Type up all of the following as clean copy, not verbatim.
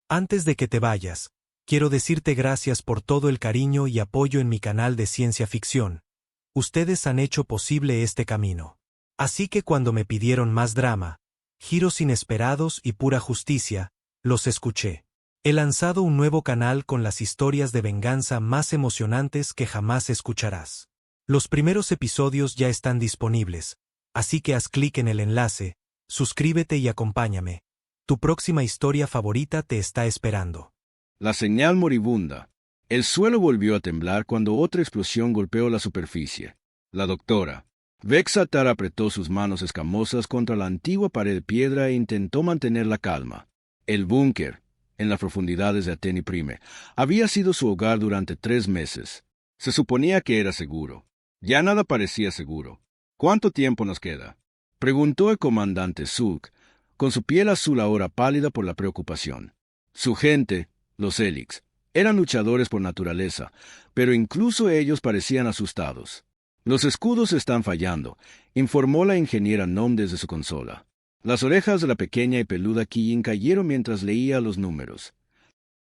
Antes de que te vayas, quiero decirte gracias por todo el cariño y apoyo en mi canal de ciencia ficción. Ustedes han hecho posible este camino. Así que cuando me pidieron más drama, giros inesperados y pura justicia, los escuché. He lanzado un nuevo canal con las historias de venganza más emocionantes que jamás escucharás. Los primeros episodios ya están disponibles, así que haz clic en el enlace, suscríbete y acompáñame. Tu próxima historia favorita te está esperando. La señal moribunda. El suelo volvió a temblar cuando otra explosión golpeó la superficie. La doctora Vexatar apretó sus manos escamosas contra la antigua pared de piedra e intentó mantener la calma. El búnker, en las profundidades de Ateni Prime, había sido su hogar durante 3 meses. Se suponía que era seguro. Ya nada parecía seguro. ¿Cuánto tiempo nos queda?, preguntó el comandante Zulk, con su piel azul ahora pálida por la preocupación. Su gente, los Helix, eran luchadores por naturaleza, pero incluso ellos parecían asustados. Los escudos están fallando, informó la ingeniera Nom desde su consola. Las orejas de la pequeña y peluda Kijin cayeron mientras leía los números.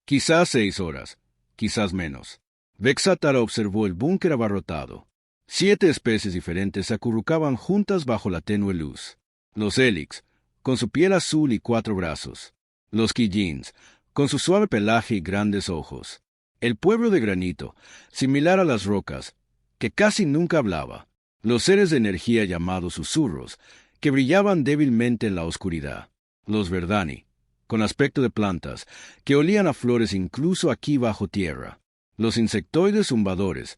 Quizás 6 horas, quizás menos. Vexatar observó el búnker abarrotado. 7 especies diferentes se acurrucaban juntas bajo la tenue luz. Los Helix, con su piel azul y 4 brazos. Los Kijins, con su suave pelaje y grandes ojos. El pueblo de granito, similar a las rocas, que casi nunca hablaba. Los seres de energía llamados susurros, que brillaban débilmente en la oscuridad. Los Verdani, con aspecto de plantas, que olían a flores incluso aquí bajo tierra. Los insectoides zumbadores,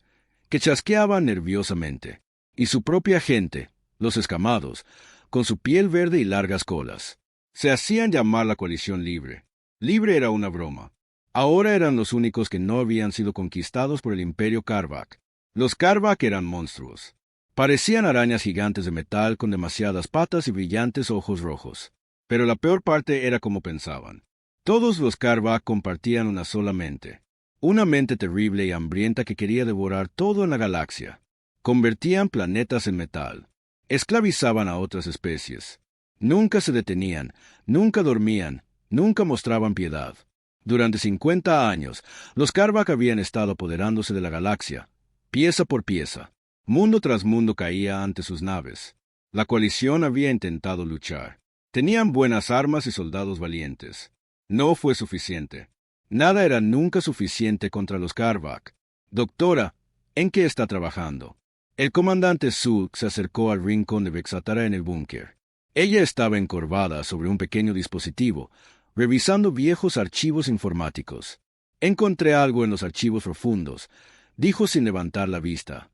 que chasqueaban nerviosamente. Y su propia gente, los escamados, con su piel verde y largas colas. Se hacían llamar la coalición libre. Libre era una broma. Ahora eran los únicos que no habían sido conquistados por el imperio Karvak. Los Karvak eran monstruos. Parecían arañas gigantes de metal con demasiadas patas y brillantes ojos rojos. Pero la peor parte era cómo pensaban. Todos los Karvak compartían una sola mente. Una mente terrible y hambrienta que quería devorar todo en la galaxia. Convertían planetas en metal. Esclavizaban a otras especies. Nunca se detenían, nunca dormían, nunca mostraban piedad. Durante 50 años, los Karvak habían estado apoderándose de la galaxia, pieza por pieza. Mundo tras mundo caía ante sus naves. La coalición había intentado luchar. Tenían buenas armas y soldados valientes. No fue suficiente. Nada era nunca suficiente contra los Karvak. Doctora, ¿en qué está trabajando? El comandante Zulk se acercó al rincón de Vexatar en el búnker. Ella estaba encorvada sobre un pequeño dispositivo, revisando viejos archivos informáticos. Encontré algo en los archivos profundos, dijo sin levantar la vista.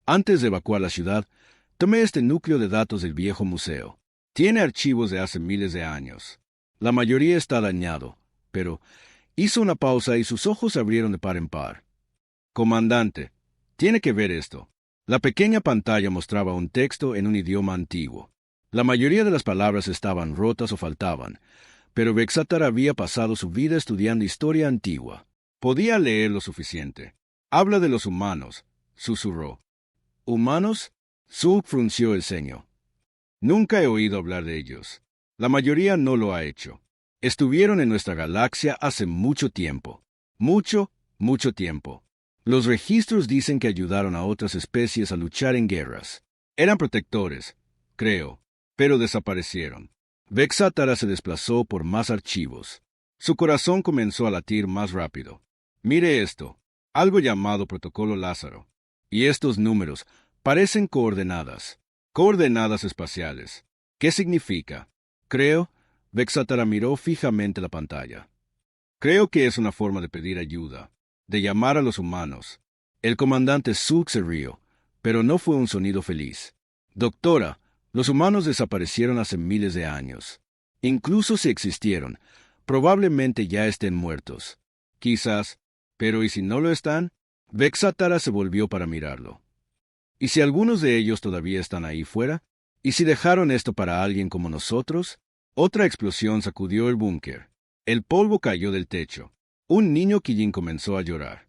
Antes de evacuar la ciudad, tomé este núcleo de datos del viejo museo. Tiene archivos de hace miles de años. La mayoría está dañado, pero hizo una pausa y sus ojos se abrieron de par en par. Comandante, tiene que ver esto. La pequeña pantalla mostraba un texto en un idioma antiguo. La mayoría de las palabras estaban rotas o faltaban, pero Vexatar había pasado su vida estudiando historia antigua. Podía leer lo suficiente. Habla de los humanos, susurró. ¿Humanos? Zulk frunció el ceño. Nunca he oído hablar de ellos. La mayoría no lo ha hecho. Estuvieron en nuestra galaxia hace mucho tiempo. Mucho, mucho tiempo. Los registros dicen que ayudaron a otras especies a luchar en guerras. Eran protectores, creo, pero desaparecieron. Vexatar se desplazó por más archivos. Su corazón comenzó a latir más rápido. Mire esto, algo llamado Protocolo Lázaro. Y estos números parecen coordenadas. Coordenadas espaciales. ¿Qué significa? Creo, Vexatar miró fijamente la pantalla. Creo que es una forma de pedir ayuda, de llamar a los humanos. El comandante Zulk se rió, pero no fue un sonido feliz. Doctora, los humanos desaparecieron hace miles de años. Incluso si existieron, probablemente ya estén muertos. Quizás, pero ¿y si no lo están? Vexatar se volvió para mirarlo. ¿Y si algunos de ellos todavía están ahí fuera? ¿Y si dejaron esto para alguien como nosotros? Otra explosión sacudió el búnker. El polvo cayó del techo. Un niño Kijin comenzó a llorar.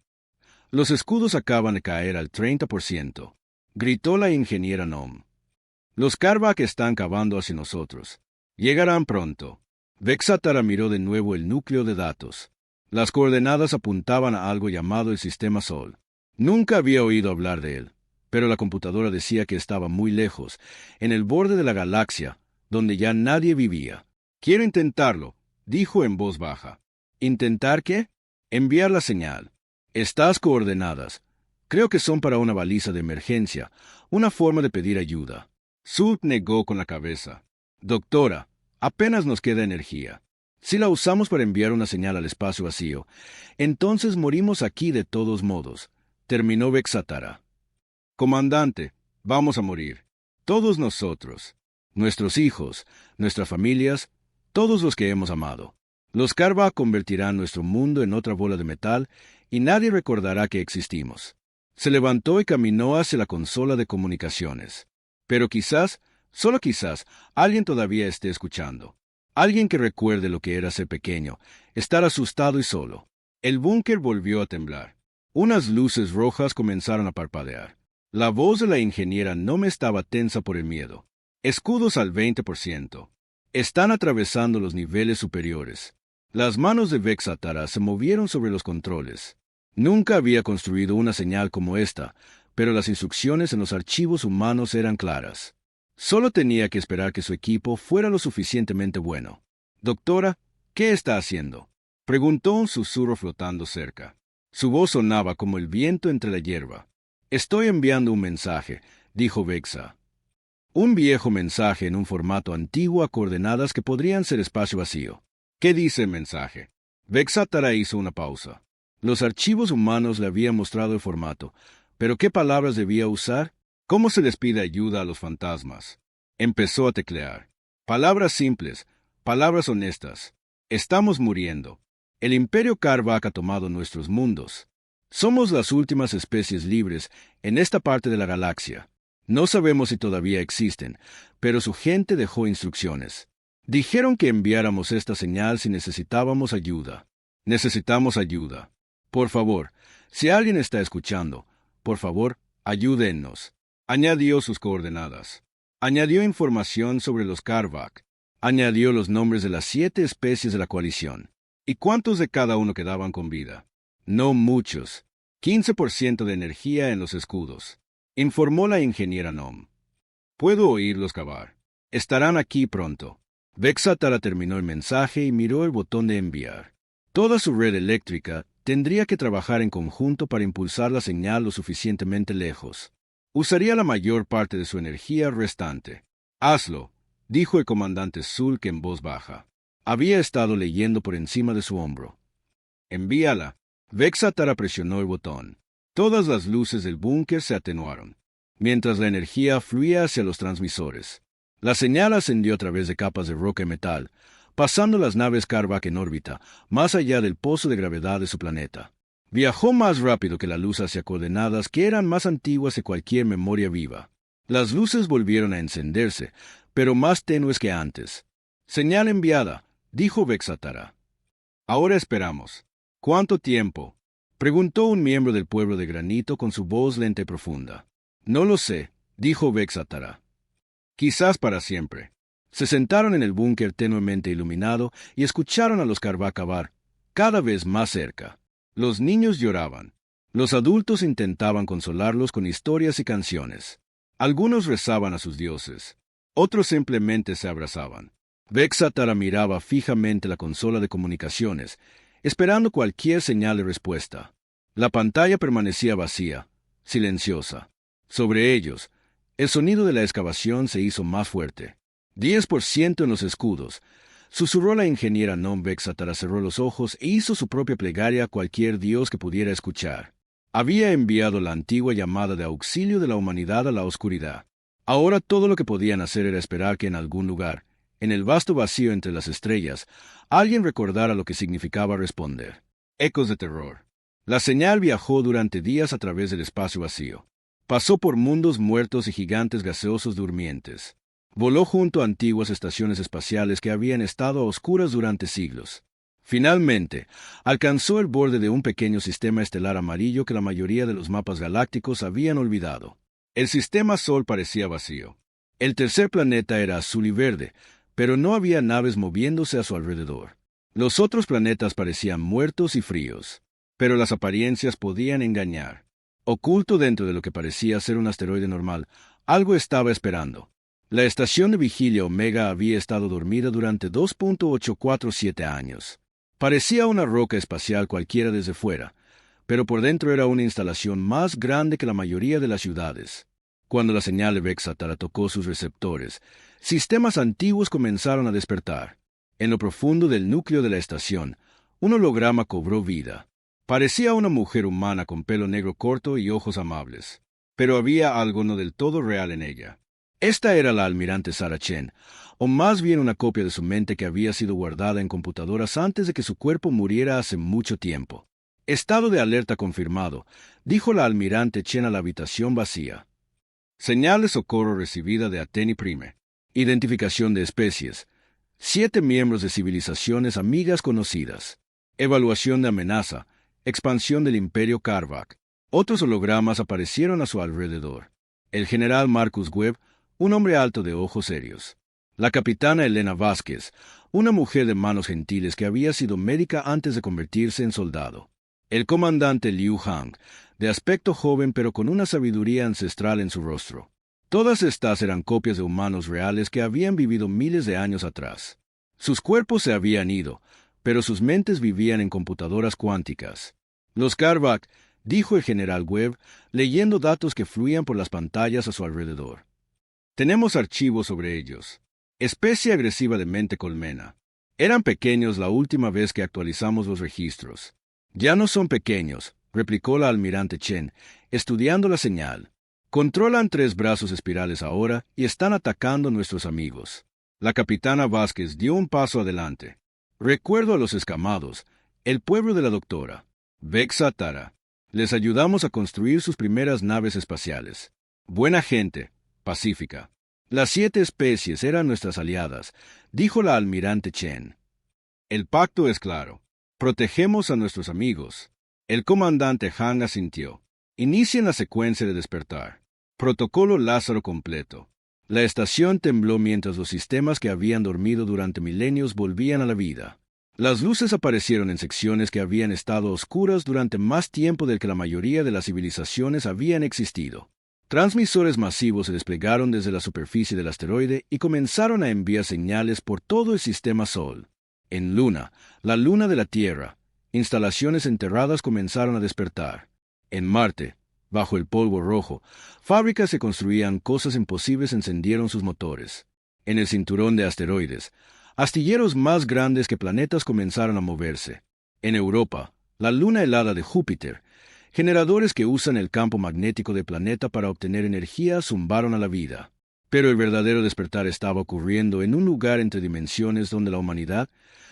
Los escudos acaban de caer al 30%, gritó la ingeniera Nom. Los Karvak están cavando hacia nosotros. Llegarán pronto. Vexatara miró de nuevo el núcleo de datos. Las coordenadas apuntaban a algo llamado el Sistema Sol. Nunca había oído hablar de él, pero la computadora decía que estaba muy lejos, en el borde de la galaxia, donde ya nadie vivía. «Quiero intentarlo», dijo en voz baja. «¿Intentar qué?» «Enviar la señal. Estas coordenadas. Creo que son para una baliza de emergencia, una forma de pedir ayuda». Sult negó con la cabeza. «Doctora, apenas nos queda energía. Si la usamos para enviar una señal al espacio vacío, entonces morimos aquí de todos modos», terminó Vexatara. «Comandante, vamos a morir. Todos nosotros. Nuestros hijos, nuestras familias, todos los que hemos amado. Los Karva convertirán nuestro mundo en otra bola de metal y nadie recordará que existimos». Se levantó y caminó hacia la consola de comunicaciones. Pero quizás, solo quizás, alguien todavía esté escuchando. Alguien que recuerde lo que era ser pequeño, estar asustado y solo. El búnker volvió a temblar. Unas luces rojas comenzaron a parpadear. La voz de la ingeniera no me estaba tensa por el miedo. «Escudos al 20%. Están atravesando los niveles superiores». Las manos de Vexatara se movieron sobre los controles. Nunca había construido una señal como esta, pero las instrucciones en los archivos humanos eran claras. Solo tenía que esperar que su equipo fuera lo suficientemente bueno. «Doctora, ¿qué está haciendo?», preguntó un susurro flotando cerca. Su voz sonaba como el viento entre la hierba. «Estoy enviando un mensaje», dijo Vexa. Un viejo mensaje en un formato antiguo a coordenadas que podrían ser espacio vacío. «¿Qué dice el mensaje?». Vexatara hizo una pausa. Los archivos humanos le habían mostrado el formato, pero ¿qué palabras debía usar? ¿Cómo se les pide ayuda a los fantasmas? Empezó a teclear. Palabras simples, palabras honestas. «Estamos muriendo. El Imperio Karvak ha tomado nuestros mundos. Somos las últimas especies libres en esta parte de la galaxia. No sabemos si todavía existen, pero su gente dejó instrucciones. Dijeron que enviáramos esta señal si necesitábamos ayuda. Necesitamos ayuda. Por favor, si alguien está escuchando, por favor, ayúdennos». Añadió sus coordenadas. Añadió información sobre los Karvak. Añadió los nombres de las 7 especies de la coalición. ¿Y cuántos de cada uno quedaban con vida? No muchos. 15% de energía en los escudos, informó la ingeniera Nom. Puedo oírlos cavar. Estarán aquí pronto. Vexatara terminó el mensaje y miró el botón de enviar. Toda su red eléctrica tendría que trabajar en conjunto para impulsar la señal lo suficientemente lejos. Usaría la mayor parte de su energía restante. «Hazlo», dijo el comandante Zulk en voz baja. Había estado leyendo por encima de su hombro. «Envíala». Vexatara presionó el botón. Todas las luces del búnker se atenuaron, mientras la energía fluía hacia los transmisores. La señal ascendió a través de capas de roca y metal, pasando las naves Karvak en órbita, más allá del pozo de gravedad de su planeta. Viajó más rápido que la luz hacia coordenadas que eran más antiguas que cualquier memoria viva. Las luces volvieron a encenderse, pero más tenues que antes. «Señal enviada», dijo Vexatara. «Ahora esperamos». «¿Cuánto tiempo?», preguntó un miembro del pueblo de granito con su voz lenta y profunda. «No lo sé», dijo Vexatara. «Quizás para siempre». Se sentaron en el búnker tenuemente iluminado y escucharon a los Karvak cavar, cada vez más cerca. Los niños lloraban. Los adultos intentaban consolarlos con historias y canciones. Algunos rezaban a sus dioses. Otros simplemente se abrazaban. Vexatara miraba fijamente la consola de comunicaciones, esperando cualquier señal de respuesta. La pantalla permanecía vacía, silenciosa. Sobre ellos, el sonido de la excavación se hizo más fuerte. 10% en los escudos. Susurró la ingeniera Nom. Vexatara cerró los ojos e hizo su propia plegaria a cualquier dios que pudiera escuchar. Había enviado la antigua llamada de auxilio de la humanidad a la oscuridad. Ahora todo lo que podían hacer era esperar que en algún lugar, en el vasto vacío entre las estrellas, alguien recordara lo que significaba responder. Ecos de terror. La señal viajó durante días a través del espacio vacío. Pasó por mundos muertos y gigantes gaseosos durmientes. Voló junto a antiguas estaciones espaciales que habían estado a oscuras durante siglos. Finalmente, alcanzó el borde de un pequeño sistema estelar amarillo que la mayoría de los mapas galácticos habían olvidado. El sistema Sol parecía vacío. El tercer planeta era azul y verde, pero no había naves moviéndose a su alrededor. Los otros planetas parecían muertos y fríos, pero las apariencias podían engañar. Oculto dentro de lo que parecía ser un asteroide normal, algo estaba esperando. La estación de vigilia Omega había estado dormida durante 2.847 años. Parecía una roca espacial cualquiera desde fuera, pero por dentro era una instalación más grande que la mayoría de las ciudades. Cuando la señal de Vexatara tocó sus receptores, sistemas antiguos comenzaron a despertar. En lo profundo del núcleo de la estación, un holograma cobró vida. Parecía una mujer humana con pelo negro corto y ojos amables, pero había algo no del todo real en ella. Esta era la almirante Sarah Chen, o más bien una copia de su mente que había sido guardada en computadoras antes de que su cuerpo muriera hace mucho tiempo. Estado de alerta confirmado, dijo la almirante Chen a la habitación vacía. Señal de socorro recibida de Ateni Prime. Identificación de especies. 7 miembros de civilizaciones amigas conocidas. Evaluación de amenaza. Expansión del Imperio Karvak. Otros hologramas aparecieron a su alrededor. El general Marcus Webb, un hombre alto de ojos serios. La capitana Elena Vázquez, una mujer de manos gentiles que había sido médica antes de convertirse en soldado. El comandante Liu Hang, de aspecto joven pero con una sabiduría ancestral en su rostro. Todas estas eran copias de humanos reales que habían vivido miles de años atrás. Sus cuerpos se habían ido, pero sus mentes vivían en computadoras cuánticas. Los Karvak, dijo el general Webb, leyendo datos que fluían por las pantallas a su alrededor. Tenemos archivos sobre ellos. Especie agresiva de mente colmena. Eran pequeños la última vez que actualizamos los registros. Ya no son pequeños, replicó la almirante Chen, estudiando la señal. Controlan 3 brazos espirales ahora y están atacando a nuestros amigos. La capitana Vázquez dio un paso adelante. Recuerdo a los escamados, el pueblo de la doctora. Vexatara. Les ayudamos a construir sus primeras naves espaciales. Buena gente, pacífica. Las 7 especies eran nuestras aliadas, dijo la almirante Chen. El pacto es claro. Protegemos a nuestros amigos. El comandante Han asintió. Inicien la secuencia de despertar. Protocolo Lázaro completo. La estación tembló mientras los sistemas que habían dormido durante milenios volvían a la vida. Las luces aparecieron en secciones que habían estado oscuras durante más tiempo del que la mayoría de las civilizaciones habían existido. Transmisores masivos se desplegaron desde la superficie del asteroide y comenzaron a enviar señales por todo el sistema Sol. En Luna, la luna de la Tierra, instalaciones enterradas comenzaron a despertar. En Marte, bajo el polvo rojo, fábricas que construían cosas imposibles encendieron sus motores. En el cinturón de asteroides, astilleros más grandes que planetas comenzaron a moverse. En Europa, la luna helada de Júpiter, generadores que usan el campo magnético del planeta para obtener energía zumbaron a la vida. Pero el verdadero despertar estaba ocurriendo en un lugar entre dimensiones donde la humanidad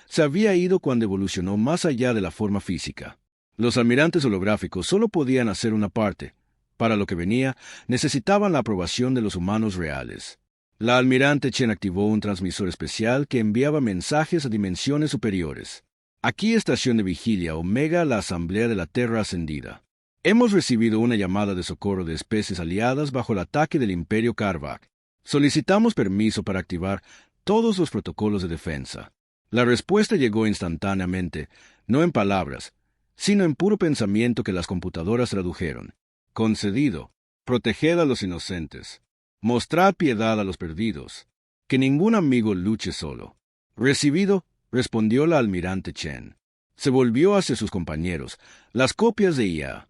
se había ido cuando evolucionó más allá de la forma física. Los almirantes holográficos solo podían hacer una parte. Para lo que venía, necesitaban la aprobación de los humanos reales. La almirante Chen activó un transmisor especial que enviaba mensajes a dimensiones superiores. Aquí estación de vigilia Omega, la Asamblea de la Tierra Ascendida. Hemos recibido una llamada de socorro de especies aliadas bajo el ataque del Imperio Karvak. Solicitamos permiso para activar todos los protocolos de defensa. La respuesta llegó instantáneamente, no en palabras, sino en puro pensamiento que las computadoras tradujeron. Concedido. Proteged a los inocentes. Mostrad piedad a los perdidos. Que ningún amigo luche solo. Recibido, respondió la almirante Chen. Se volvió hacia sus compañeros, las copias de IA.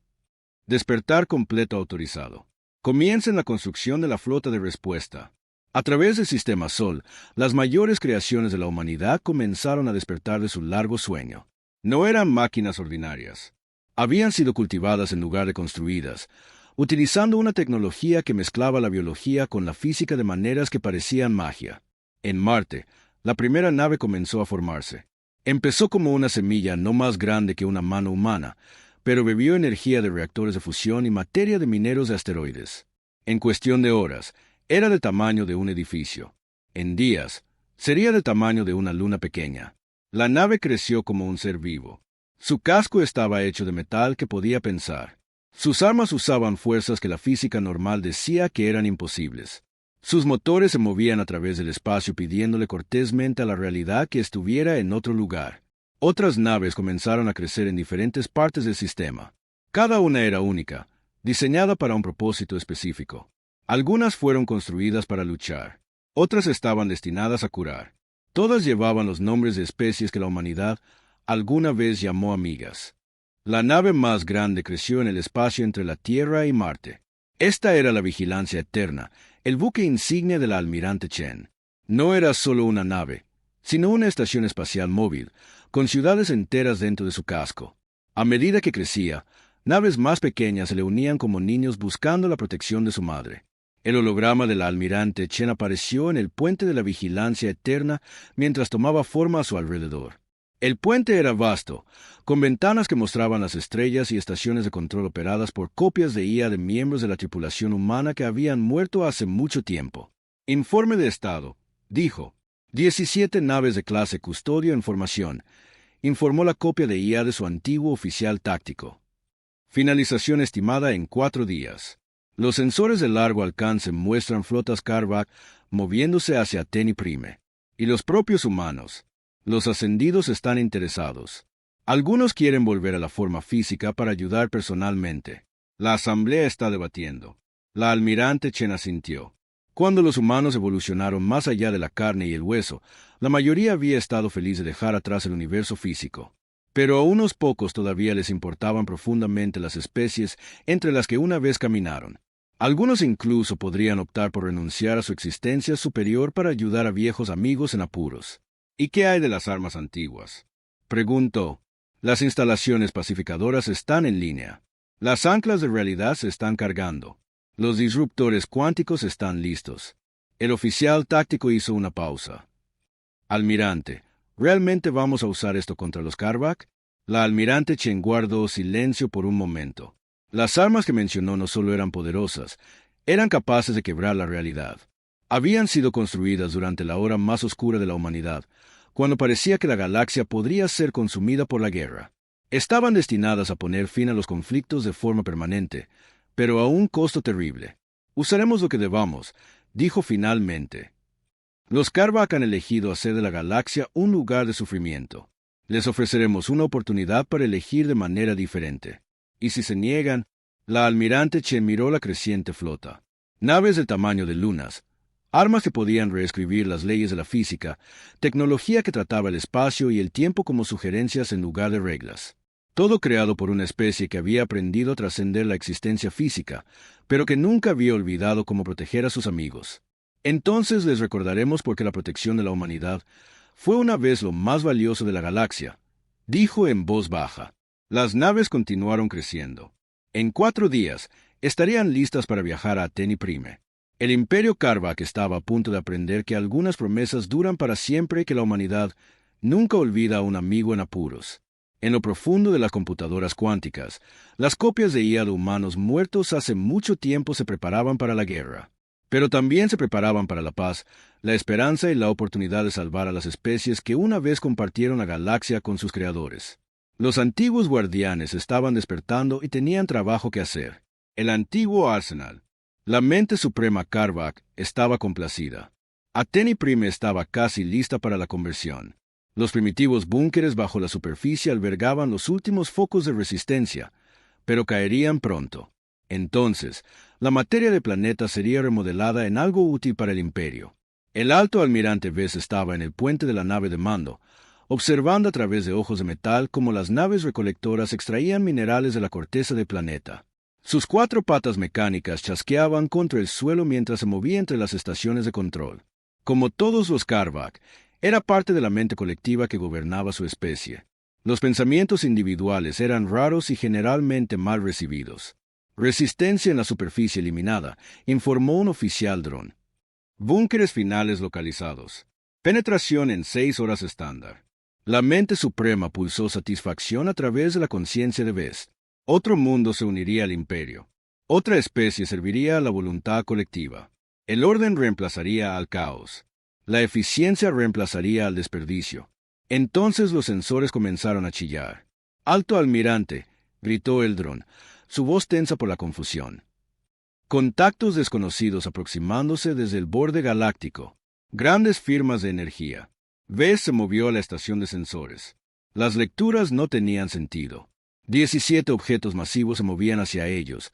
Despertar completo autorizado. Comiencen la construcción de la flota de respuesta. A través del sistema Sol, las mayores creaciones de la humanidad comenzaron a despertar de su largo sueño. No eran máquinas ordinarias. Habían sido cultivadas en lugar de construidas, utilizando una tecnología que mezclaba la biología con la física de maneras que parecían magia. En Marte, la primera nave comenzó a formarse. Empezó como una semilla no más grande que una mano humana, pero bebió energía de reactores de fusión y materia de mineros de asteroides. En cuestión de horas, era del tamaño de un edificio. En días, sería del tamaño de una luna pequeña. La nave creció como un ser vivo. Su casco estaba hecho de metal que podía pensar. Sus armas usaban fuerzas que la física normal decía que eran imposibles. Sus motores se movían a través del espacio pidiéndole cortésmente a la realidad que estuviera en otro lugar. Otras naves comenzaron a crecer en diferentes partes del sistema. Cada una era única, diseñada para un propósito específico. Algunas fueron construidas para luchar. Otras estaban destinadas a curar. Todas llevaban los nombres de especies que la humanidad alguna vez llamó amigas. La nave más grande creció en el espacio entre la Tierra y Marte. Esta era la Vigilancia Eterna, el buque insignia de la Almirante Chen. No era solo una nave, sino una estación espacial móvil, con ciudades enteras dentro de su casco. A medida que crecía, naves más pequeñas se le unían como niños buscando la protección de su madre. El holograma de la Almirante Chen apareció en el puente de la Vigilancia Eterna mientras tomaba forma a su alrededor. El puente era vasto, con ventanas que mostraban las estrellas y estaciones de control operadas por copias de IA de miembros de la tripulación humana que habían muerto hace mucho tiempo. Informe de estado, dijo. 17 naves de clase Custodio en formación, informó la copia de IA de su antiguo oficial táctico. Finalización estimada en 4 días. Los sensores de largo alcance muestran flotas Karvak moviéndose hacia Teni Prime. Y los propios humanos. Los ascendidos están interesados. Algunos quieren volver a la forma física para ayudar personalmente. La asamblea está debatiendo. La Almirante Chen asintió. Cuando los humanos evolucionaron más allá de la carne y el hueso, la mayoría había estado feliz de dejar atrás el universo físico. Pero a unos pocos todavía les importaban profundamente las especies entre las que una vez caminaron. Algunos incluso podrían optar por renunciar a su existencia superior para ayudar a viejos amigos en apuros. ¿Y qué hay de las armas antiguas?, preguntó. Las instalaciones pacificadoras están en línea. Las anclas de realidad se están cargando. Los disruptores cuánticos están listos. El oficial táctico hizo una pausa. Almirante, ¿realmente vamos a usar esto contra los Karvak? La Almirante Chen guardó silencio por un momento. Las armas que mencionó no solo eran poderosas, eran capaces de quebrar la realidad. Habían sido construidas durante la hora más oscura de la humanidad, cuando parecía que la galaxia podría ser consumida por la guerra. Estaban destinadas a poner fin a los conflictos de forma permanente, pero a un costo terrible. Usaremos lo que debamos, dijo finalmente. Los Karvak han elegido hacer de la galaxia un lugar de sufrimiento. Les ofreceremos una oportunidad para elegir de manera diferente. Y si se niegan, la Almirante Chen miró la creciente flota. Naves del tamaño de lunas, armas que podían reescribir las leyes de la física, tecnología que trataba el espacio y el tiempo como sugerencias en lugar de reglas. Todo creado por una especie que había aprendido a trascender la existencia física, pero que nunca había olvidado cómo proteger a sus amigos. Entonces les recordaremos por qué la protección de la humanidad fue una vez lo más valioso de la galaxia, dijo en voz baja. Las naves continuaron creciendo. En 4 días, estarían listas para viajar a Teni Prime. El Imperio Karvak estaba a punto de aprender que algunas promesas duran para siempre y que la humanidad nunca olvida a un amigo en apuros. En lo profundo de las computadoras cuánticas, las copias de IA de humanos muertos hace mucho tiempo se preparaban para la guerra. Pero también se preparaban para la paz, la esperanza y la oportunidad de salvar a las especies que una vez compartieron la galaxia con sus creadores. Los antiguos guardianes estaban despertando y tenían trabajo que hacer. El antiguo arsenal. La mente suprema Karvak estaba complacida. Teni Prime estaba casi lista para la conversión. Los primitivos búnkeres bajo la superficie albergaban los últimos focos de resistencia, pero caerían pronto. Entonces, la materia del planeta sería remodelada en algo útil para el imperio. El alto almirante Vess estaba en el puente de la nave de mando, observando a través de ojos de metal cómo las naves recolectoras extraían minerales de la corteza del planeta. Sus 4 patas mecánicas chasqueaban contra el suelo mientras se movía entre las estaciones de control. Como todos los Karvak, era parte de la mente colectiva que gobernaba su especie. Los pensamientos individuales eran raros y generalmente mal recibidos. Resistencia en la superficie eliminada, informó un oficial dron. Búnkeres finales localizados. Penetración en 6 horas estándar. La mente suprema pulsó satisfacción a través de la conciencia de Vest. Otro mundo se uniría al imperio. Otra especie serviría a la voluntad colectiva. El orden reemplazaría al caos. La eficiencia reemplazaría al desperdicio. Entonces los sensores comenzaron a chillar. «¡Alto almirante!», gritó el dron, su voz tensa por la confusión. Contactos desconocidos aproximándose desde el borde galáctico. Grandes firmas de energía. Vez se movió a la estación de sensores. Las lecturas no tenían sentido. 17 objetos masivos se movían hacia ellos,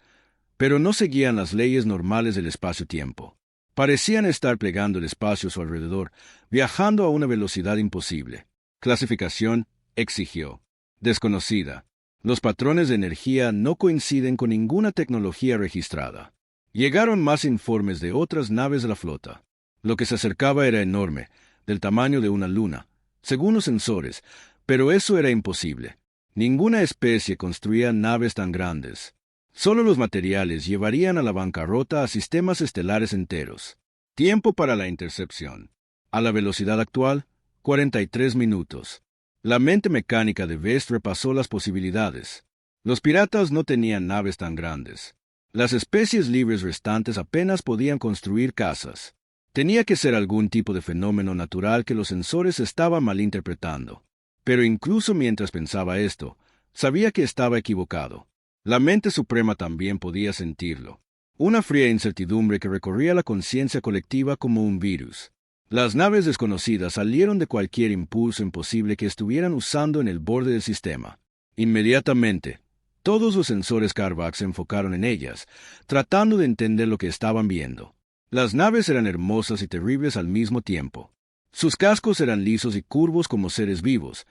pero no seguían las leyes normales del espacio-tiempo. Parecían estar plegando el espacio a su alrededor, viajando a una velocidad imposible. Clasificación, exigió. Desconocida. Los patrones de energía no coinciden con ninguna tecnología registrada. Llegaron más informes de otras naves de la flota. Lo que se acercaba era enorme, del tamaño de una luna, según los sensores, pero eso era imposible. Ninguna especie construía naves tan grandes. Solo los materiales llevarían a la bancarrota a sistemas estelares enteros. Tiempo para la intercepción. A la velocidad actual, 43 minutos. La mente mecánica de Vest repasó las posibilidades. Los piratas no tenían naves tan grandes. Las especies libres restantes apenas podían construir casas. Tenía que ser algún tipo de fenómeno natural que los sensores estaban malinterpretando. Pero incluso mientras pensaba esto, sabía que estaba equivocado. La mente suprema también podía sentirlo. Una fría incertidumbre que recorría la conciencia colectiva como un virus. Las naves desconocidas salieron de cualquier impulso imposible que estuvieran usando en el borde del sistema. Inmediatamente, todos los sensores Carvac se enfocaron en ellas, tratando de entender lo que estaban viendo. Las naves eran hermosas y terribles al mismo tiempo. Sus cascos eran lisos y curvos como seres vivos,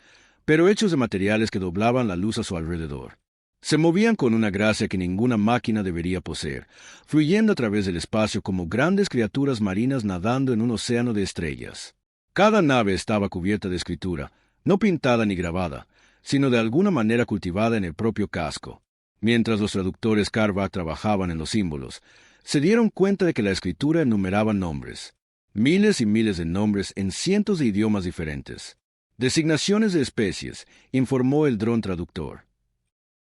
pero hechos de materiales que doblaban la luz a su alrededor. Se movían con una gracia que ninguna máquina debería poseer, fluyendo a través del espacio como grandes criaturas marinas nadando en un océano de estrellas. Cada nave estaba cubierta de escritura, no pintada ni grabada, sino de alguna manera cultivada en el propio casco. Mientras los traductores Carvac trabajaban en los símbolos, se dieron cuenta de que la escritura enumeraba nombres. Miles y miles de nombres en cientos de idiomas diferentes. Designaciones de especies, informó el dron traductor.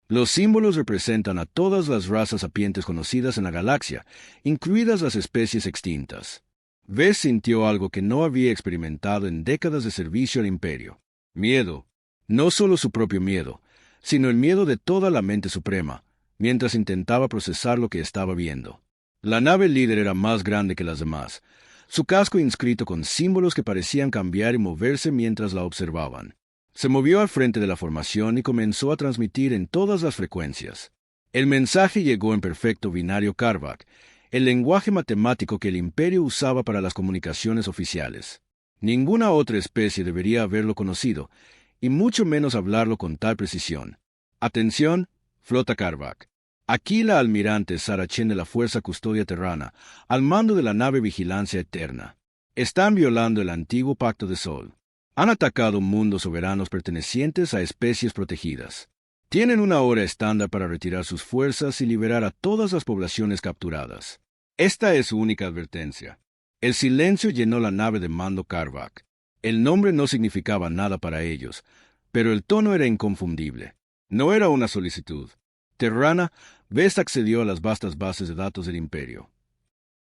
Los símbolos representan a todas las razas sapientes conocidas en la galaxia, incluidas las especies extintas. Vez sintió algo que no había experimentado en décadas de servicio al Imperio. Miedo. No solo su propio miedo, sino el miedo de toda la mente suprema, mientras intentaba procesar lo que estaba viendo. La nave líder era más grande que las demás, su casco inscrito con símbolos que parecían cambiar y moverse mientras la observaban. Se movió al frente de la formación y comenzó a transmitir en todas las frecuencias. El mensaje llegó en perfecto binario Carvac, el lenguaje matemático que el Imperio usaba para las comunicaciones oficiales. Ninguna otra especie debería haberlo conocido, y mucho menos hablarlo con tal precisión. Atención, flota Carvac. Aquí la almirante Sarah Chen de la Fuerza Custodia Terrana, al mando de la nave Vigilancia Eterna. Están violando el antiguo Pacto de Sol. Han atacado mundos soberanos pertenecientes a especies protegidas. Tienen una hora estándar para retirar sus fuerzas y liberar a todas las poblaciones capturadas. Esta es su única advertencia. El silencio llenó la nave de mando Carvac. El nombre no significaba nada para ellos, pero el tono era inconfundible. No era una solicitud. Terrana, Vest accedió a las vastas bases de datos del Imperio.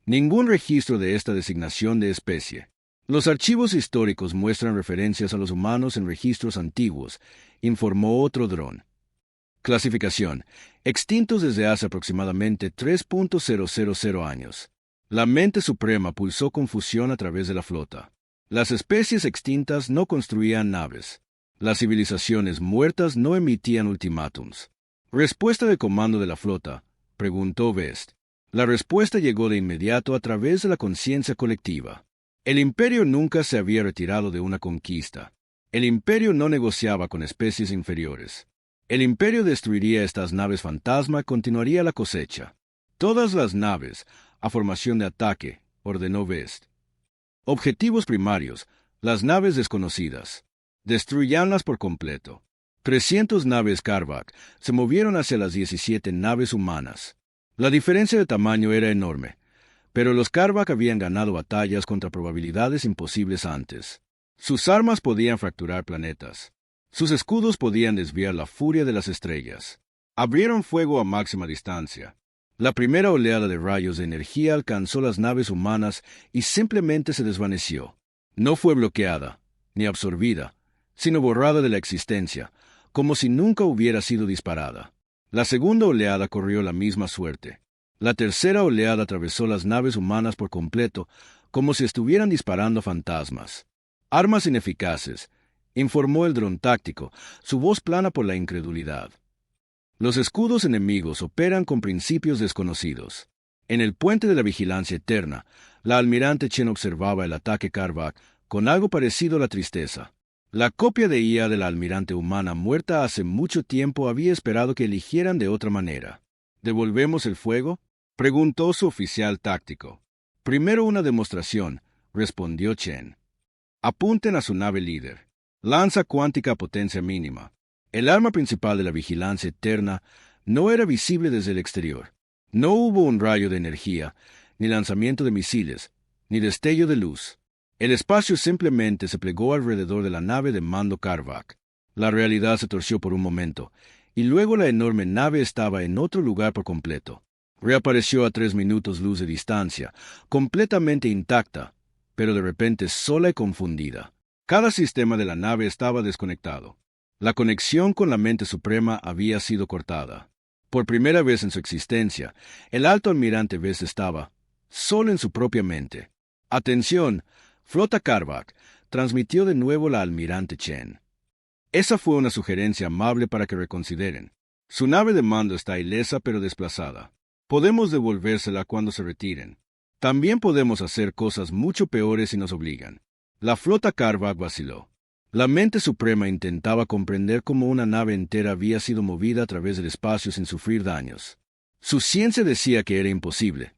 Ningún registro de esta designación de especie. Los archivos históricos muestran referencias a los humanos en registros antiguos, informó otro dron. Clasificación. Extintos desde hace aproximadamente 3.000 años. La mente suprema pulsó confusión a través de la flota. Las especies extintas no construían naves. Las civilizaciones muertas no emitían ultimátums. ¿Respuesta de comando de la flota?, preguntó Vest. La respuesta llegó de inmediato a través de la conciencia colectiva. El Imperio nunca se había retirado de una conquista. El Imperio no negociaba con especies inferiores. El Imperio destruiría estas naves fantasma y continuaría la cosecha. Todas las naves, a formación de ataque, ordenó Vest. Objetivos primarios, las naves desconocidas. Destruyanlas por completo. 300 naves Carvac se movieron hacia las 17 naves humanas. La diferencia de tamaño era enorme, pero los Carvac habían ganado batallas contra probabilidades imposibles antes. Sus armas podían fracturar planetas. Sus escudos podían desviar la furia de las estrellas. Abrieron fuego a máxima distancia. La primera oleada de rayos de energía alcanzó las naves humanas y simplemente se desvaneció. No fue bloqueada, ni absorbida, sino borrada de la existencia, como si nunca hubiera sido disparada. La segunda oleada corrió la misma suerte. La tercera oleada atravesó las naves humanas por completo, como si estuvieran disparando a fantasmas. Armas ineficaces, informó el dron táctico, su voz plana por la incredulidad. Los escudos enemigos operan con principios desconocidos. En el puente de la vigilancia eterna, la almirante Chen observaba el ataque Karvak con algo parecido a la tristeza. La copia de IA de la almirante humana muerta hace mucho tiempo había esperado que eligieran de otra manera. ¿Devolvemos el fuego?, preguntó su oficial táctico. Primero una demostración, respondió Chen. Apunten a su nave líder. Lanza cuántica a potencia mínima. El arma principal de la vigilancia eterna no era visible desde el exterior. No hubo un rayo de energía, ni lanzamiento de misiles, ni destello de luz. El espacio simplemente se plegó alrededor de la nave de mando Karvak. La realidad se torció por un momento, y luego la enorme nave estaba en otro lugar por completo. Reapareció a 3 minutos luz de distancia, completamente intacta, pero de repente sola y confundida. Cada sistema de la nave estaba desconectado. La conexión con la mente suprema había sido cortada. Por primera vez en su existencia, el alto almirante Vess estaba solo en su propia mente. «Atención, flota Karvak», transmitió de nuevo la almirante Chen. Esa fue una sugerencia amable para que reconsideren. Su nave de mando está ilesa pero desplazada. Podemos devolvérsela cuando se retiren. También podemos hacer cosas mucho peores si nos obligan. La flota Karvak vaciló. La mente suprema intentaba comprender cómo una nave entera había sido movida a través del espacio sin sufrir daños. Su ciencia decía que era imposible,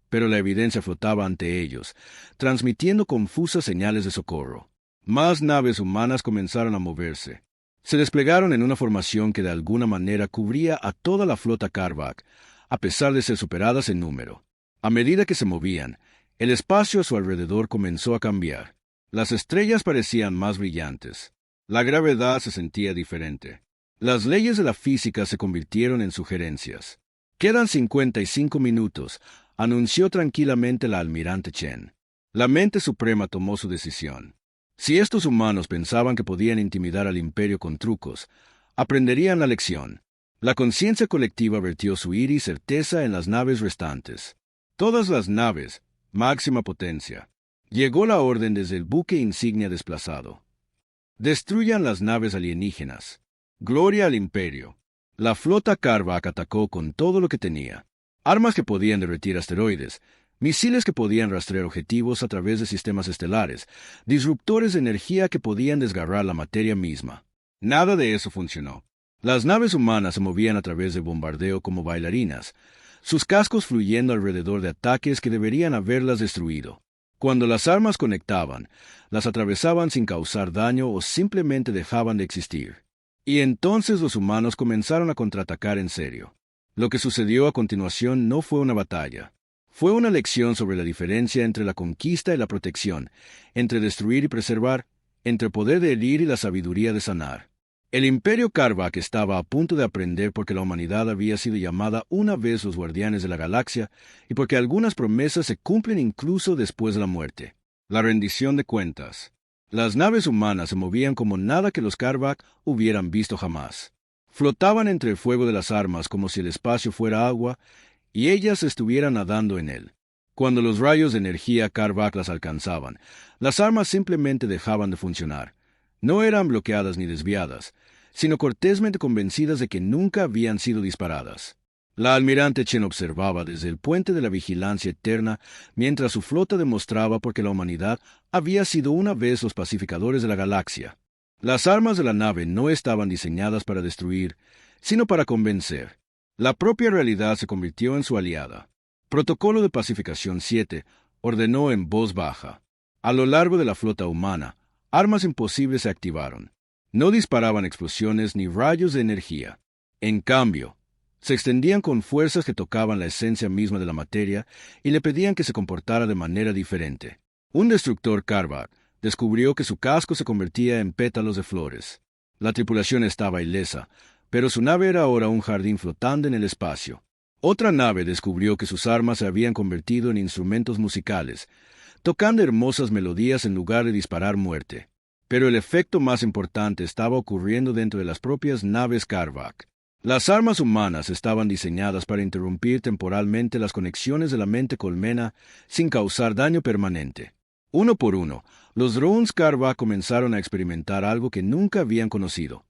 pero la evidencia flotaba ante ellos, transmitiendo confusas señales de socorro. Más naves humanas comenzaron a moverse. Se desplegaron en una formación que de alguna manera cubría a toda la flota Karvak, a pesar de ser superadas en número. A medida que se movían, el espacio a su alrededor comenzó a cambiar. Las estrellas parecían más brillantes. La gravedad se sentía diferente. Las leyes de la física se convirtieron en sugerencias. «Quedan 55 minutos», anunció tranquilamente la almirante Chen. La mente suprema tomó su decisión. Si estos humanos pensaban que podían intimidar al imperio con trucos, aprenderían la lección. La conciencia colectiva vertió su ira y certeza en las naves restantes. Todas las naves, máxima potencia. Llegó la orden desde el buque insignia desplazado. Destruyan las naves alienígenas. Gloria al imperio. La flota Karvak atacó con todo lo que tenía. Armas que podían derretir asteroides, misiles que podían rastrear objetivos a través de sistemas estelares, disruptores de energía que podían desgarrar la materia misma. Nada de eso funcionó. Las naves humanas se movían a través del bombardeo como bailarinas, sus cascos fluyendo alrededor de ataques que deberían haberlas destruido. Cuando las armas conectaban, las atravesaban sin causar daño o simplemente dejaban de existir. Y entonces los humanos comenzaron a contraatacar en serio. Lo que sucedió a continuación no fue una batalla. Fue una lección sobre la diferencia entre la conquista y la protección, entre destruir y preservar, entre el poder de herir y la sabiduría de sanar. El imperio Karvak estaba a punto de aprender porque la humanidad había sido llamada una vez los guardianes de la galaxia y porque algunas promesas se cumplen incluso después de la muerte. La rendición de cuentas. Las naves humanas se movían como nada que los Karvak hubieran visto jamás. Flotaban entre el fuego de las armas como si el espacio fuera agua y ellas estuvieran nadando en él. Cuando los rayos de energía Karvak las alcanzaban, las armas simplemente dejaban de funcionar. No eran bloqueadas ni desviadas, sino cortésmente convencidas de que nunca habían sido disparadas. La almirante Chen observaba desde el puente de la vigilancia eterna mientras su flota demostraba por qué la humanidad había sido una vez los pacificadores de la galaxia. Las armas de la nave no estaban diseñadas para destruir, sino para convencer. La propia realidad se convirtió en su aliada. Protocolo de Pacificación 7 ordenó en voz baja. A lo largo de la flota humana, armas imposibles se activaron. No disparaban explosiones ni rayos de energía. En cambio, se extendían con fuerzas que tocaban la esencia misma de la materia y le pedían que se comportara de manera diferente. Un destructor Karvak descubrió que su casco se convertía en pétalos de flores. La tripulación estaba ilesa, pero su nave era ahora un jardín flotando en el espacio. Otra nave descubrió que sus armas se habían convertido en instrumentos musicales, tocando hermosas melodías en lugar de disparar muerte. Pero el efecto más importante estaba ocurriendo dentro de las propias naves Karvak. Las armas humanas estaban diseñadas para interrumpir temporalmente las conexiones de la mente colmena sin causar daño permanente. Uno por uno, los drones Karvak comenzaron a experimentar algo que nunca habían conocido: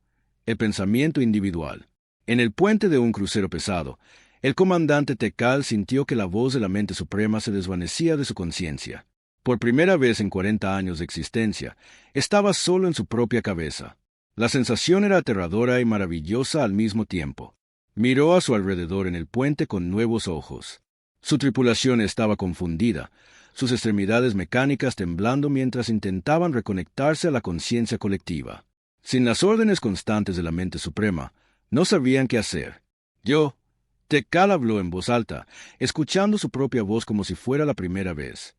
el pensamiento individual. En el puente de un crucero pesado, el comandante Tekal sintió que la voz de la mente suprema se desvanecía de su conciencia. Por primera vez en 40 años de existencia, estaba solo en su propia cabeza. La sensación era aterradora y maravillosa al mismo tiempo. Miró a su alrededor en el puente con nuevos ojos. Su tripulación estaba confundida, sus extremidades mecánicas temblando mientras intentaban reconectarse a la conciencia colectiva. Sin las órdenes constantes de la mente suprema, no sabían qué hacer. Tekal habló en voz alta, escuchando su propia voz como si fuera la primera vez.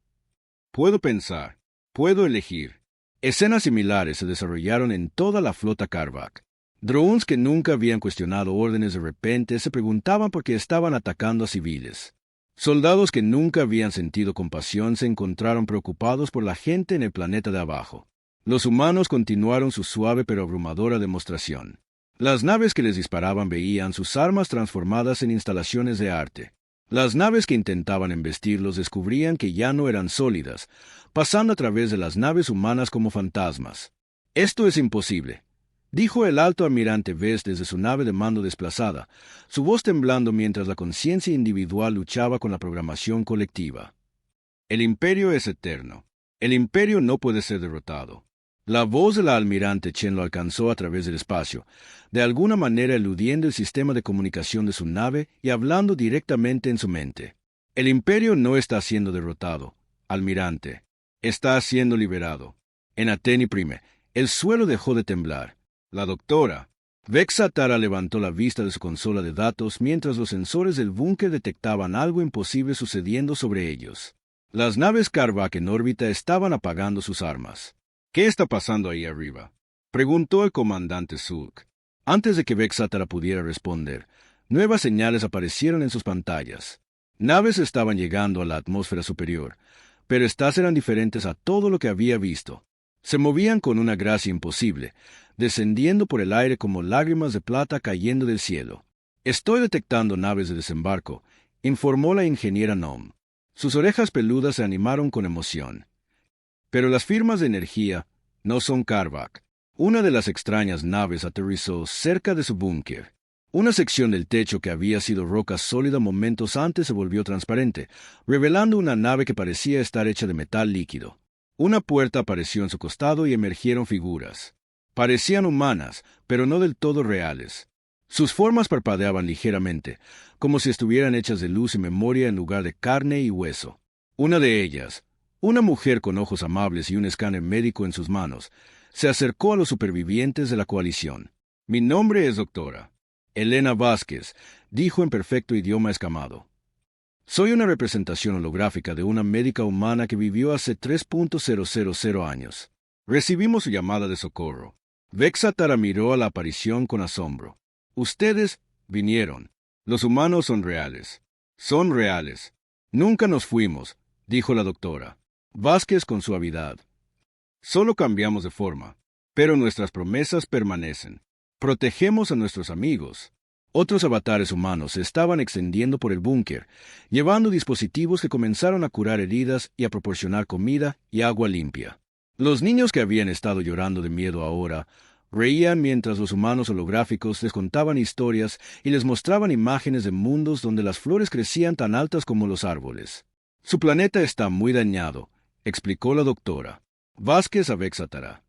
Puedo pensar, puedo elegir. Escenas similares se desarrollaron en toda la flota Karvak. Drones que nunca habían cuestionado órdenes de repente se preguntaban por qué estaban atacando a civiles. Soldados que nunca habían sentido compasión se encontraron preocupados por la gente en el planeta de abajo. Los humanos continuaron su suave pero abrumadora demostración. Las naves que les disparaban veían sus armas transformadas en instalaciones de arte. Las naves que intentaban embestirlos descubrían que ya no eran sólidas, pasando a través de las naves humanas como fantasmas. «Esto es imposible», dijo el alto almirante Vess desde su nave de mando desplazada, su voz temblando mientras la conciencia individual luchaba con la programación colectiva. «El imperio es eterno. El imperio no puede ser derrotado». La voz de la almirante Chen lo alcanzó a través del espacio, de alguna manera eludiendo el sistema de comunicación de su nave y hablando directamente en su mente. «El imperio no está siendo derrotado, almirante. Está siendo liberado». En Ateni Prime, el suelo dejó de temblar. La doctora Vexa Tara levantó la vista de su consola de datos mientras los sensores del búnker detectaban algo imposible sucediendo sobre ellos. Las naves Karvak en órbita estaban apagando sus armas. «¿Qué está pasando ahí arriba?», preguntó el comandante Zulk. Antes de que Vexa Tara pudiera responder, nuevas señales aparecieron en sus pantallas. Naves estaban llegando a la atmósfera superior, pero estas eran diferentes a todo lo que había visto. Se movían con una gracia imposible, descendiendo por el aire como lágrimas de plata cayendo del cielo. «Estoy detectando naves de desembarco», informó la ingeniera Nom. Sus orejas peludas se animaron con emoción. Pero las firmas de energía no son Karvak. Una de las extrañas naves aterrizó cerca de su búnker. Una sección del techo que había sido roca sólida momentos antes se volvió transparente, revelando una nave que parecía estar hecha de metal líquido. Una puerta apareció en su costado y emergieron figuras. Parecían humanas, pero no del todo reales. Sus formas parpadeaban ligeramente, como si estuvieran hechas de luz y memoria en lugar de carne y hueso. Una de ellas, una mujer con ojos amables y un escáner médico en sus manos, se acercó a los supervivientes de la coalición. «Mi nombre es doctora Elena Vázquez», dijo en perfecto idioma escamado. «Soy una representación holográfica de una médica humana que vivió hace 3.000 años. Recibimos su llamada de socorro». Vexa Tara miró a la aparición con asombro. «Ustedes vinieron. Los humanos son reales. Son reales. Nunca nos fuimos», dijo la doctora Vázquez con suavidad. «Solo cambiamos de forma, pero nuestras promesas permanecen. Protegemos a nuestros amigos». Otros avatares humanos se estaban extendiendo por el búnker, llevando dispositivos que comenzaron a curar heridas y a proporcionar comida y agua limpia. Los niños que habían estado llorando de miedo ahora reían mientras los humanos holográficos les contaban historias y les mostraban imágenes de mundos donde las flores crecían tan altas como los árboles. «Su planeta está muy dañado», explicó la doctora Vázquez a Vexa Tara.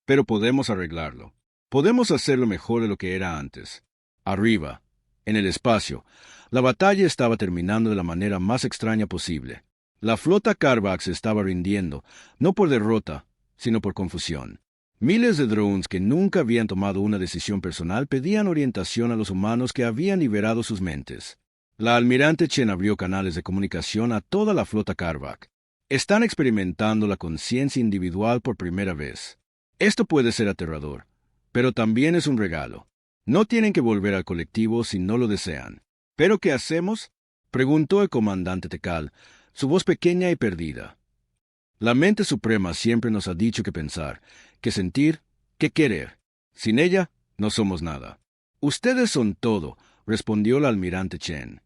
«Pero podemos arreglarlo. Podemos hacerlo mejor de lo que era antes». Arriba, en el espacio, la batalla estaba terminando de la manera más extraña posible. La flota Karvak se estaba rindiendo, no por derrota, sino por confusión. Miles de drones que nunca habían tomado una decisión personal pedían orientación a los humanos que habían liberado sus mentes. La almirante Chen abrió canales de comunicación a toda la flota Karvak. «Están experimentando la conciencia individual por primera vez. Esto puede ser aterrador, pero también es un regalo. No tienen que volver al colectivo si no lo desean». «¿Pero qué hacemos?», preguntó el comandante Tekal, su voz pequeña y perdida. «La mente suprema siempre nos ha dicho qué pensar, qué sentir, qué querer. Sin ella, no somos nada». Ustedes son todo, respondió el almirante Chen.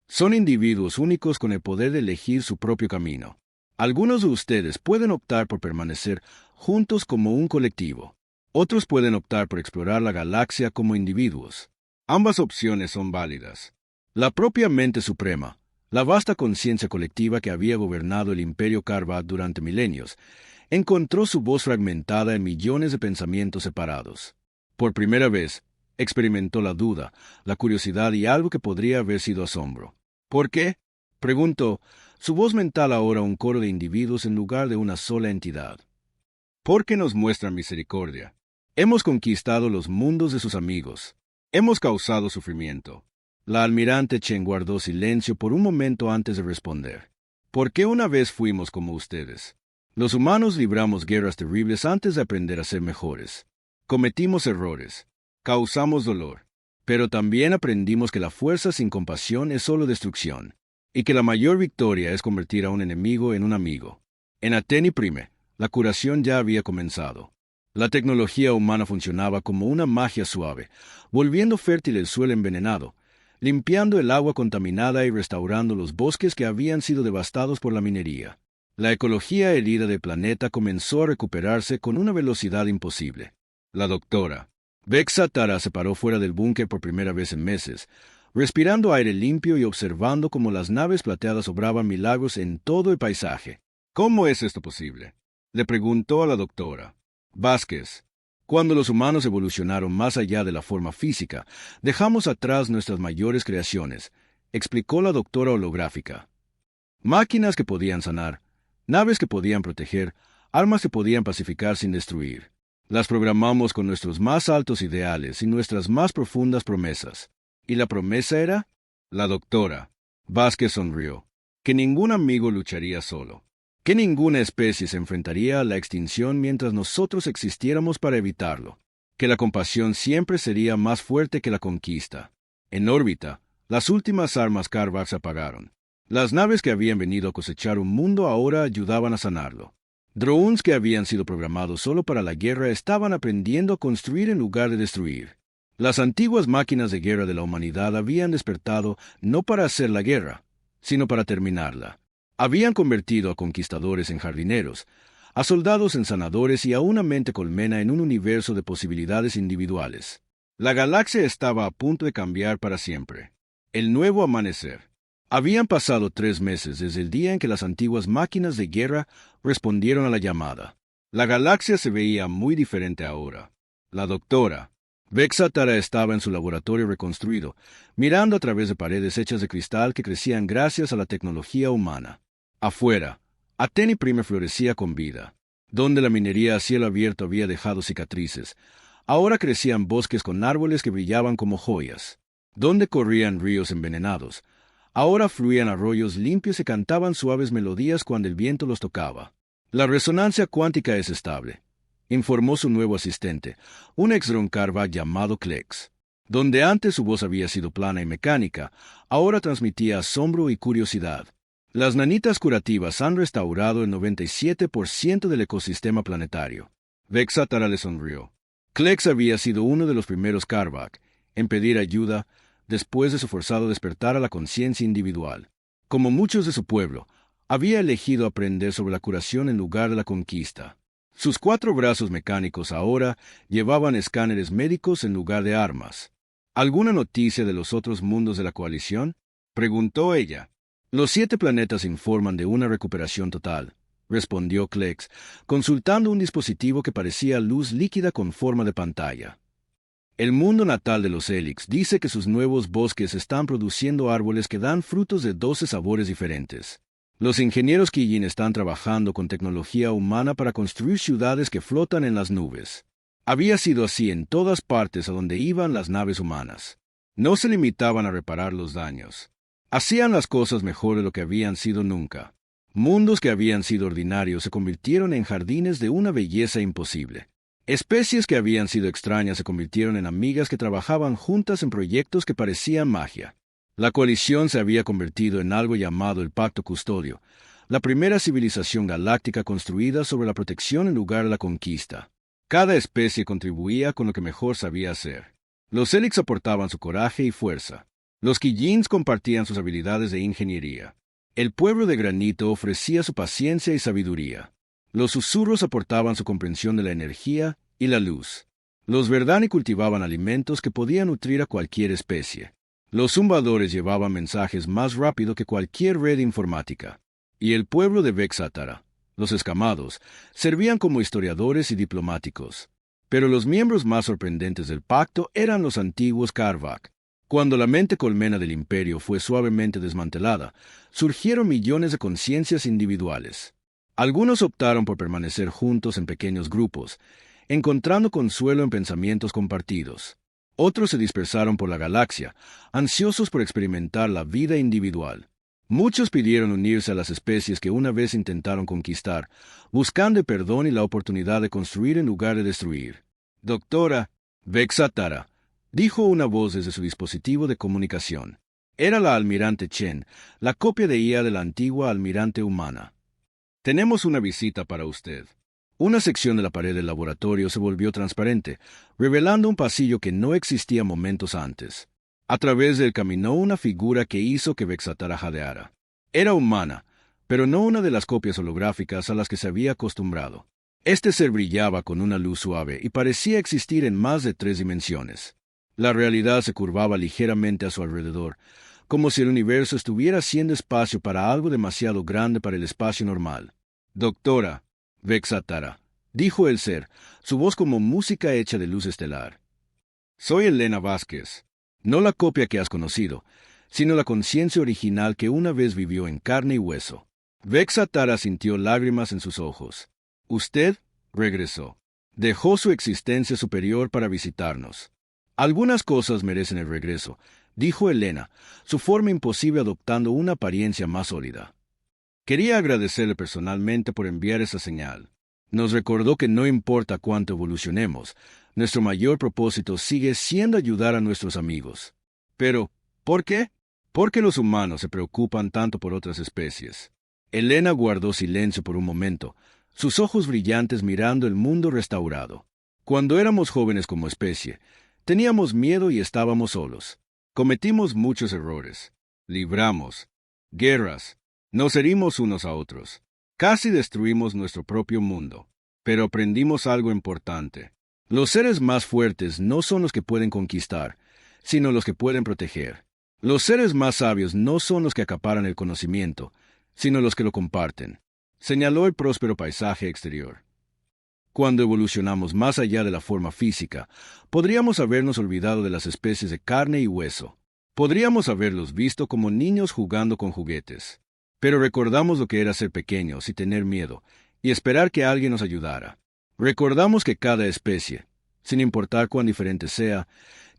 Son individuos únicos con el poder de elegir su propio camino. Algunos de ustedes pueden optar por permanecer juntos como un colectivo. Otros pueden optar por explorar la galaxia como individuos. Ambas opciones son válidas. La propia mente suprema, la vasta conciencia colectiva que había gobernado el imperio Carvac durante milenios, encontró su voz fragmentada en millones de pensamientos separados. Por primera vez, experimentó la duda, la curiosidad y algo que podría haber sido asombro. ¿Por qué? Preguntó, su voz mental ahora un coro de individuos en lugar de una sola entidad. Porque nos muestran misericordia. Hemos conquistado los mundos de sus amigos. Hemos causado sufrimiento. La almirante Chen guardó silencio por un momento antes de responder. ¿Por qué una vez fuimos como ustedes? Los humanos libramos guerras terribles antes de aprender a ser mejores. Cometimos errores. Causamos dolor. Pero también aprendimos que la fuerza sin compasión es solo destrucción, y que la mayor victoria es convertir a un enemigo en un amigo. En Ateni Prime, la curación ya había comenzado. La tecnología humana funcionaba como una magia suave, volviendo fértil el suelo envenenado, limpiando el agua contaminada y restaurando los bosques que habían sido devastados por la minería. La ecología herida del planeta comenzó a recuperarse con una velocidad imposible. La doctora Vexa Tara se paró fuera del búnker por primera vez en meses, respirando aire limpio y observando cómo las naves plateadas obraban milagros en todo el paisaje. ¿Cómo es esto posible?, le preguntó a la doctora Vázquez. Cuando los humanos evolucionaron más allá de la forma física, dejamos atrás nuestras mayores creaciones, explicó la doctora holográfica. Máquinas que podían sanar, naves que podían proteger, armas que podían pacificar sin destruir. Las programamos con nuestros más altos ideales y nuestras más profundas promesas. ¿Y la promesa era? La doctora Vázquez sonrió. Que ningún amigo lucharía solo. Que ninguna especie se enfrentaría a la extinción mientras nosotros existiéramos para evitarlo. Que la compasión siempre sería más fuerte que la conquista. En órbita, las últimas armas Carvac se apagaron. Las naves que habían venido a cosechar un mundo ahora ayudaban a sanarlo. Drones que habían sido programados solo para la guerra estaban aprendiendo a construir en lugar de destruir. Las antiguas máquinas de guerra de la humanidad habían despertado no para hacer la guerra, sino para terminarla. Habían convertido a conquistadores en jardineros, a soldados en sanadores y a una mente colmena en un universo de posibilidades individuales. La galaxia estaba a punto de cambiar para siempre. El nuevo amanecer. Habían pasado 3 meses desde el día en que las antiguas máquinas de guerra respondieron a la llamada. La galaxia se veía muy diferente ahora. La doctora Vexa Tara estaba en su laboratorio reconstruido, mirando a través de paredes hechas de cristal que crecían gracias a la tecnología humana. Afuera, Ateni Prime florecía con vida. Donde la minería a cielo abierto había dejado cicatrices, ahora crecían bosques con árboles que brillaban como joyas. Donde corrían ríos envenenados, ahora fluían arroyos limpios y cantaban suaves melodías cuando el viento los tocaba. La resonancia cuántica es estable, informó su nuevo asistente, un ex-dron Carvac llamado Klex. Donde antes su voz había sido plana y mecánica, ahora transmitía asombro y curiosidad. Las nanitas curativas han restaurado el 97% del ecosistema planetario. Vexa Tara le sonrió. Klex había sido uno de los primeros Carvac en pedir ayuda después de su forzado despertar a la conciencia individual. Como muchos de su pueblo, había elegido aprender sobre la curación en lugar de la conquista. Sus 4 brazos mecánicos ahora llevaban escáneres médicos en lugar de armas. ¿Alguna noticia de los otros mundos de la coalición?, preguntó ella. Los 7 planetas informan de una recuperación total, respondió Klex, consultando un dispositivo que parecía luz líquida con forma de pantalla. El mundo natal de los Helix dice que sus nuevos bosques están produciendo árboles que dan frutos de 12 sabores diferentes. Los ingenieros Kijin están trabajando con tecnología humana para construir ciudades que flotan en las nubes. Había sido así en todas partes a donde iban las naves humanas. No se limitaban a reparar los daños. Hacían las cosas mejor de lo que habían sido nunca. Mundos que habían sido ordinarios se convirtieron en jardines de una belleza imposible. Especies que habían sido extrañas se convirtieron en amigas que trabajaban juntas en proyectos que parecían magia. La coalición se había convertido en algo llamado el Pacto Custodio, la primera civilización galáctica construida sobre la protección en lugar de la conquista. Cada especie contribuía con lo que mejor sabía hacer. Los Helix aportaban su coraje y fuerza. Los Quillins compartían sus habilidades de ingeniería. El pueblo de granito ofrecía su paciencia y sabiduría. Los susurros aportaban su comprensión de la energía y la luz. Los Verdani cultivaban alimentos que podían nutrir a cualquier especie. Los zumbadores llevaban mensajes más rápido que cualquier red informática. Y el pueblo de Vexatara, los escamados, servían como historiadores y diplomáticos. Pero los miembros más sorprendentes del pacto eran los antiguos Karvak. Cuando la mente colmena del imperio fue suavemente desmantelada, surgieron millones de conciencias individuales. Algunos optaron por permanecer juntos en pequeños grupos, encontrando consuelo en pensamientos compartidos. Otros se dispersaron por la galaxia, ansiosos por experimentar la vida individual. Muchos pidieron unirse a las especies que una vez intentaron conquistar, buscando el perdón y la oportunidad de construir en lugar de destruir. Doctora Vexatara, dijo una voz desde su dispositivo de comunicación. Era la almirante Chen, la copia de IA de la antigua almirante humana. Tenemos una visita para usted. Una sección de la pared del laboratorio se volvió transparente, revelando un pasillo que no existía momentos antes. A través de él caminó una figura que hizo que Vexatara jadeara. Era humana, pero no una de las copias holográficas a las que se había acostumbrado. Este ser brillaba con una luz suave y parecía existir en más de 3 dimensiones. La realidad se curvaba ligeramente a su alrededor, como si el universo estuviera haciendo espacio para algo demasiado grande para el espacio normal. Doctora Vexatara, dijo el ser, su voz como música hecha de luz estelar. Soy Elena Vázquez, no la copia que has conocido, sino la conciencia original que una vez vivió en carne y hueso. Vexatara sintió lágrimas en sus ojos. Usted regresó. Dejó su existencia superior para visitarnos. Algunas cosas merecen el regreso, dijo Elena, su forma imposible adoptando una apariencia más sólida. Quería agradecerle personalmente por enviar esa señal. Nos recordó que no importa cuánto evolucionemos, nuestro mayor propósito sigue siendo ayudar a nuestros amigos. Pero, ¿por qué? Porque los humanos se preocupan tanto por otras especies. Elena guardó silencio por un momento, sus ojos brillantes mirando el mundo restaurado. Cuando éramos jóvenes como especie, teníamos miedo y estábamos solos. Cometimos muchos errores. Libramos guerras. Nos herimos unos a otros. Casi destruimos nuestro propio mundo. Pero aprendimos algo importante. Los seres más fuertes no son los que pueden conquistar, sino los que pueden proteger. Los seres más sabios no son los que acaparan el conocimiento, sino los que lo comparten. Señaló el próspero paisaje exterior. Cuando evolucionamos más allá de la forma física, podríamos habernos olvidado de las especies de carne y hueso. Podríamos haberlos visto como niños jugando con juguetes. Pero recordamos lo que era ser pequeños y tener miedo, y esperar que alguien nos ayudara. Recordamos que cada especie, sin importar cuán diferente sea,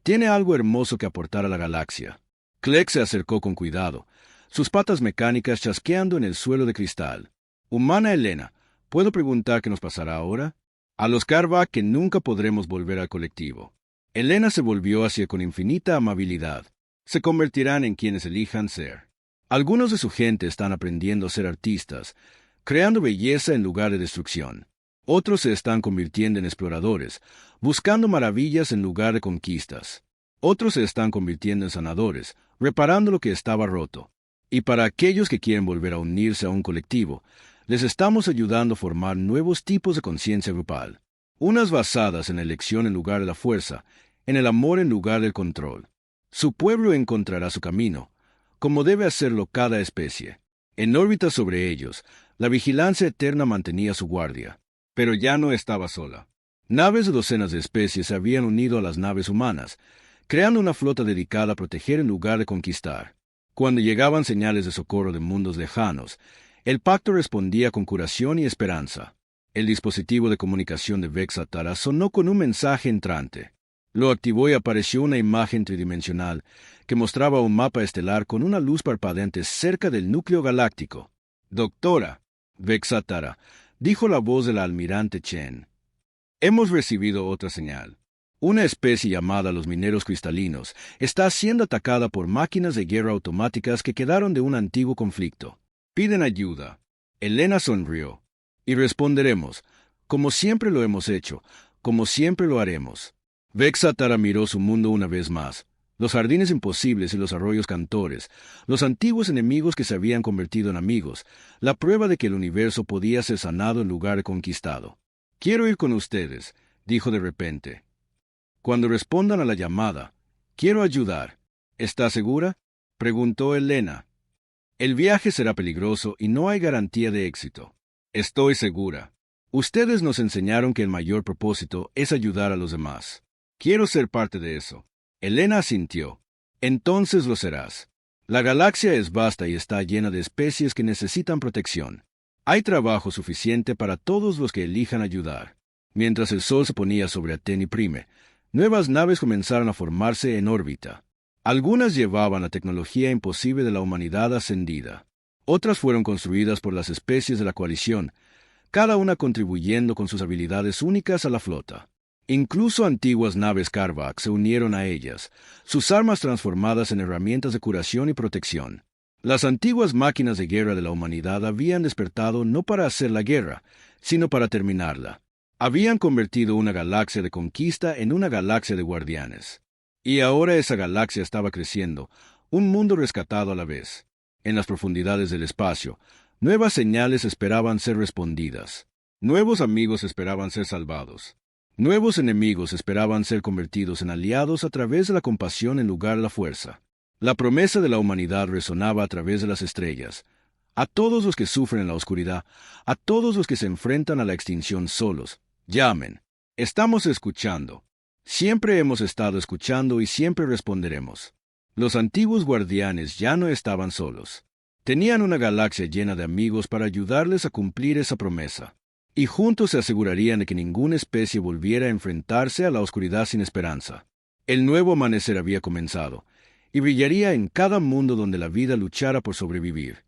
tiene algo hermoso que aportar a la galaxia. Clegg se acercó con cuidado, sus patas mecánicas chasqueando en el suelo de cristal. Humana Elena, ¿puedo preguntar qué nos pasará ahora? A los Karvak que nunca podremos volver al colectivo. Elena se volvió hacia con infinita amabilidad. Se convertirán en quienes elijan ser. Algunos de su gente están aprendiendo a ser artistas, creando belleza en lugar de destrucción. Otros se están convirtiendo en exploradores, buscando maravillas en lugar de conquistas. Otros se están convirtiendo en sanadores, reparando lo que estaba roto. Y para aquellos que quieren volver a unirse a un colectivo, les estamos ayudando a formar nuevos tipos de conciencia grupal. Unas basadas en la elección en lugar de la fuerza, en el amor en lugar del control. Su pueblo encontrará su camino, como debe hacerlo cada especie. En órbita sobre ellos, la vigilancia eterna mantenía su guardia. Pero ya no estaba sola. Naves de docenas de especies se habían unido a las naves humanas, creando una flota dedicada a proteger en lugar de conquistar. Cuando llegaban señales de socorro de mundos lejanos, el pacto respondía con curación y esperanza. El dispositivo de comunicación de Vexatara sonó con un mensaje entrante. Lo activó y apareció una imagen tridimensional que mostraba un mapa estelar con una luz parpadeante cerca del núcleo galáctico. Doctora Vexatara, dijo la voz de la almirante Chen. Hemos recibido otra señal. Una especie llamada los mineros cristalinos está siendo atacada por máquinas de guerra automáticas que quedaron de un antiguo conflicto. Piden ayuda. Elena sonrió. Y responderemos, como siempre lo hemos hecho, como siempre lo haremos. Vexatara miró su mundo una vez más. Los jardines imposibles y los arroyos cantores, los antiguos enemigos que se habían convertido en amigos, la prueba de que el universo podía ser sanado en lugar de conquistado. «Quiero ir con ustedes», dijo de repente. «Cuando respondan a la llamada, quiero ayudar». «¿Está segura?», preguntó Elena. «El viaje será peligroso y no hay garantía de éxito». «Estoy segura. Ustedes nos enseñaron que el mayor propósito es ayudar a los demás. Quiero ser parte de eso». Elena asintió. «Entonces lo serás. La galaxia es vasta y está llena de especies que necesitan protección. Hay trabajo suficiente para todos los que elijan ayudar». Mientras el sol se ponía sobre Ateni Prime, nuevas naves comenzaron a formarse en órbita. Algunas llevaban la tecnología imposible de la humanidad ascendida. Otras fueron construidas por las especies de la coalición, cada una contribuyendo con sus habilidades únicas a la flota. Incluso antiguas naves Carvac se unieron a ellas, sus armas transformadas en herramientas de curación y protección. Las antiguas máquinas de guerra de la humanidad habían despertado no para hacer la guerra, sino para terminarla. Habían convertido una galaxia de conquista en una galaxia de guardianes. Y ahora esa galaxia estaba creciendo, un mundo rescatado a la vez. En las profundidades del espacio, nuevas señales esperaban ser respondidas. Nuevos amigos esperaban ser salvados. Nuevos enemigos esperaban ser convertidos en aliados a través de la compasión en lugar de la fuerza. La promesa de la humanidad resonaba a través de las estrellas. A todos los que sufren en la oscuridad, a todos los que se enfrentan a la extinción solos, llamen. Estamos escuchando. Siempre hemos estado escuchando y siempre responderemos. Los antiguos guardianes ya no estaban solos. Tenían una galaxia llena de amigos para ayudarles a cumplir esa promesa. Y juntos se asegurarían de que ninguna especie volviera a enfrentarse a la oscuridad sin esperanza. El nuevo amanecer había comenzado, y brillaría en cada mundo donde la vida luchara por sobrevivir.